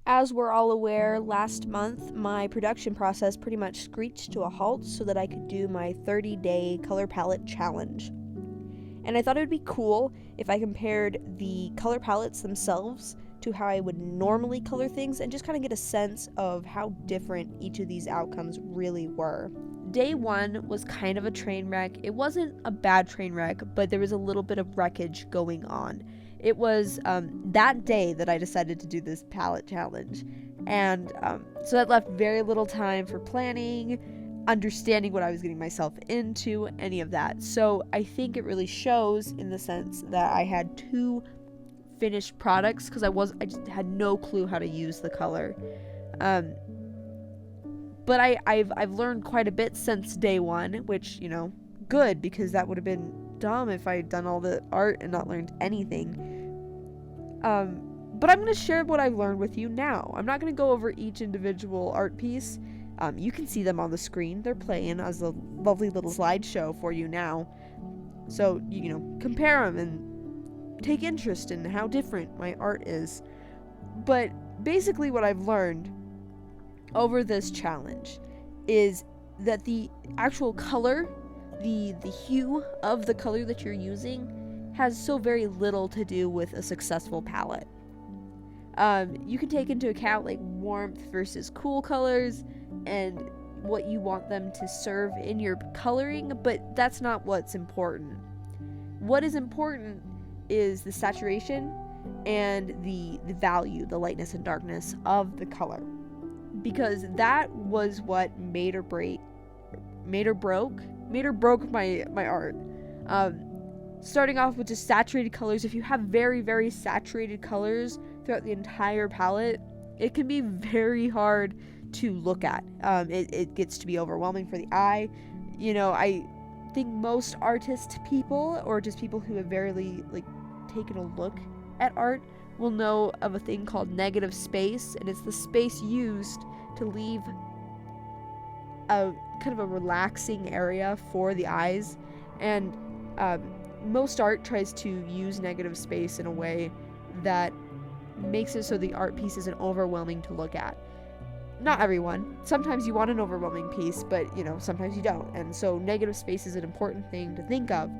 As we're all aware, last month my production process pretty much screeched to a halt so that I could do my 30-day color palette challenge. And I thought it would be cool if I compared the color palettes themselves to how I would normally color things and just kind of get a sense of how different each of these outcomes really were. Day 1 was kind of a train wreck. It wasn't a bad train wreck, but there was a little bit of wreckage going on. It was that day that I decided to do this palette challenge. And so that left very little time for planning, understanding what I was getting myself into, any of that. So I think it really shows in the sense that I had 2 finished products because I just had no clue how to use the color. But I've learned quite a bit since day 1, which, good, because that would have been dumb if I had done all the art and not learned anything. But I'm going to share what I've learned with you now. I'm not going to go over each individual art piece. You can see them on the screen. They're playing as a lovely little slideshow for you now. So, compare them and take interest in how different my art is. But basically what I've learned over this challenge is that the actual color, the hue of the color that you're using has so very little to do with a successful palette. You can take into account like warmth versus cool colors and what you want them to serve in your coloring, but that's not what's important. What is important is the saturation and the value, the lightness and darkness of the color, because that was what made or broke my art. Starting off with just saturated colors. If you have very, very saturated colors throughout the entire palette, it can be very hard to look at. It gets to be overwhelming for the eye. I think most artist people, or just people who have barely taken a look at art, will know of a thing called negative space, and it's the space used to leave a kind of a relaxing area for the eyes. And most art tries to use negative space in a way that makes it so the art piece isn't overwhelming to look at. Not everyone. Sometimes you want an overwhelming piece, but sometimes you don't. And so negative space is an important thing to think of.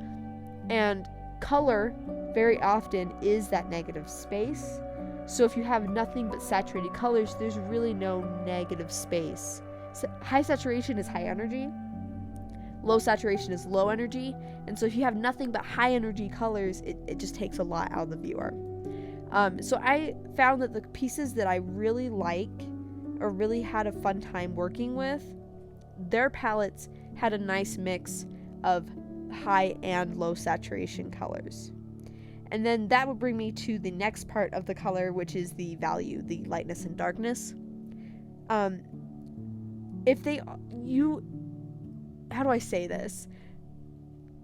And color very often is that negative space. So if you have nothing but saturated colors, there's really no negative space. So high saturation is high energy. Low saturation is low energy. And so if you have nothing but high energy colors, it just takes a lot out of the viewer. So I found that the pieces that I really like or really had a fun time working with, their palettes had a nice mix of high and low saturation colors. And then that would bring me to the next part of the color, which is the value, the lightness and darkness. How do I say this?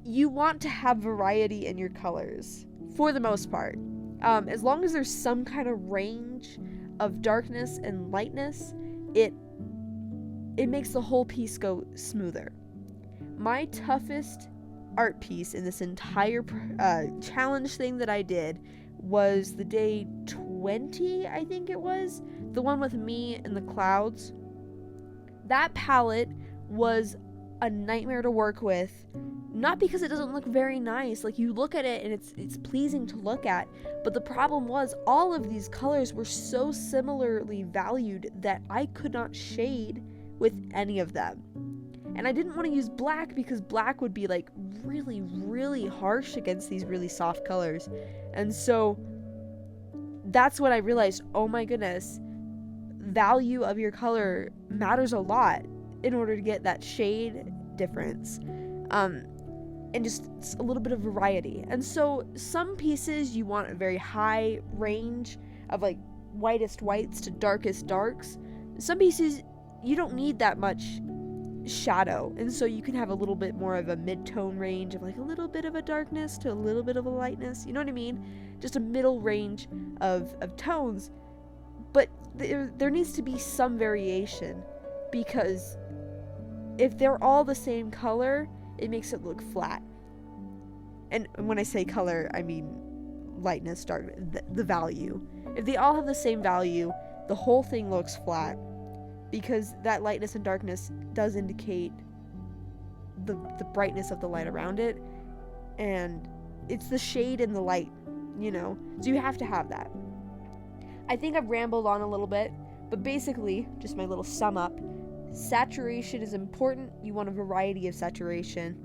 You want to have variety in your colors, for the most part. As long as there's some kind of range of darkness and lightness, it makes the whole piece go smoother. My toughest art piece in this entire challenge thing that I did was the day 20, I think it was, the one with me in the clouds. That palette was a nightmare to work with, not because it doesn't look very nice. Like, you look at it and it's pleasing to look at, but the problem was all of these colors were so similarly valued that I could not shade with any of them. And I didn't want to use black because black would be really, really harsh against these really soft colors. And so that's when I realized, oh my goodness, value of your color matters a lot in order to get that shade difference. And just a little bit of variety. And so some pieces you want a very high range of whitest whites to darkest darks. Some pieces you don't need that much shadow, and so you can have a little bit more of a mid-tone range of a little bit of a darkness to a little bit of a lightness, you know what I mean? Just a middle range of tones. But there needs to be some variation, because if they're all the same color, it makes it look flat. And when I say color, I mean lightness, dark, the value. If they all have the same value, the whole thing looks flat, because that lightness and darkness does indicate the brightness of the light around it, and it's the shade and the light, you know, so you have to have that. I think I've rambled on a little bit, but basically, just my little sum up, saturation is important. You want a variety of saturation,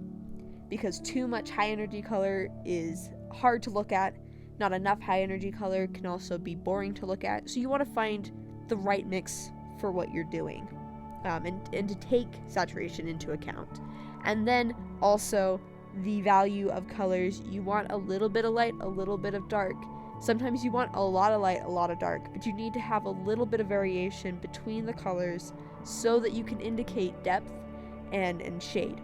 because too much high energy color is hard to look at. Not enough high energy color can also be boring to look at, so you want to find the right mix for what you're doing, and to take saturation into account. And then also the value of colors. You want a little bit of light, a little bit of dark. Sometimes you want a lot of light, a lot of dark, but you need to have a little bit of variation between the colors so that you can indicate depth and shade.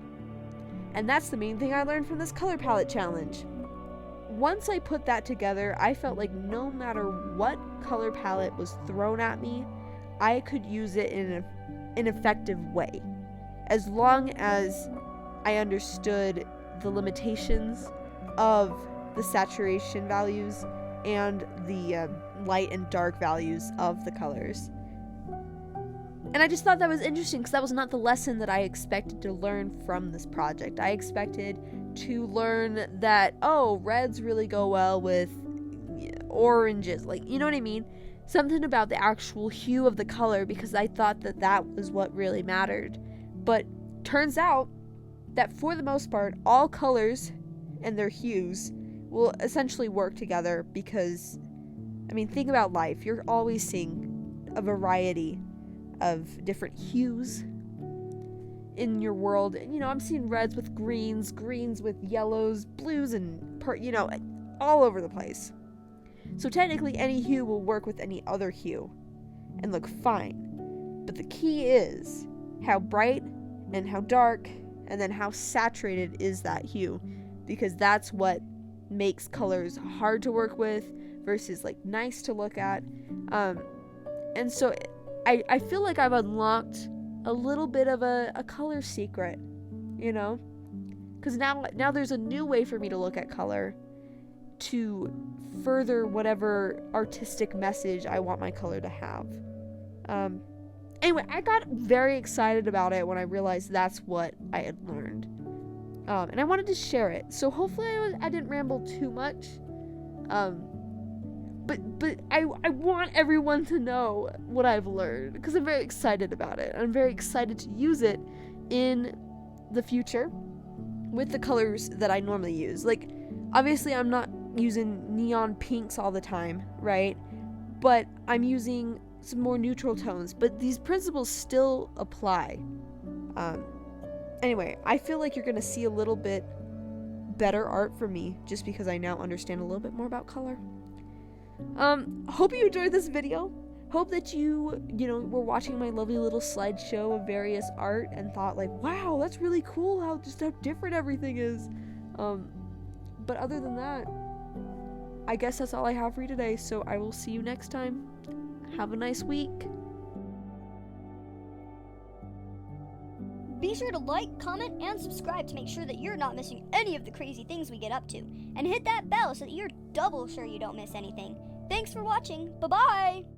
And that's the main thing I learned from this color palette challenge. Once I put that together, I felt like no matter what color palette was thrown at me, I could use it in an effective way, as long as I understood the limitations of the saturation values and the light and dark values of the colors. And I just thought that was interesting, because that was not the lesson that I expected to learn from this project. I expected to learn that, oh, reds really go well with oranges, like, you know what I mean? Something about the actual hue of the color, because I thought that that was what really mattered. But turns out that for the most part, all colors and their hues will essentially work together, because, I mean, think about life. You're always seeing a variety of different hues in your world. And, you know, I'm seeing reds with greens, greens with yellows, blues, and, you know, all over the place. So technically any hue will work with any other hue and look fine. But the key is how bright and how dark and then how saturated is that hue, because that's what makes colors hard to work with versus like nice to look at. And so I feel like I've unlocked a little bit of a color secret, you know, because now there's a new way for me to look at color to further whatever artistic message I want my color to have. Anyway, I got very excited about it when I realized that's what I had learned. And I wanted to share it. So hopefully I didn't ramble too much. But I want everyone to know what I've learned, because I'm very excited about it. I'm very excited to use it in the future with the colors that I normally use. Like, obviously I'm not using neon pinks all the time, right? But I'm using some more neutral tones, but these principles still apply. Anyway, I feel like you're gonna see a little bit better art from me just because I now understand a little bit more about color. Hope you enjoyed this video. Hope that you were watching my lovely little slideshow of various art and thought like, wow, that's really cool how different everything is. But other than that, I guess that's all I have for you today, so I will see you next time. Have a nice week. Be sure to like, comment, and subscribe to make sure that you're not missing any of the crazy things we get up to. And hit that bell so that you're double sure you don't miss anything. Thanks for watching. Bye-bye!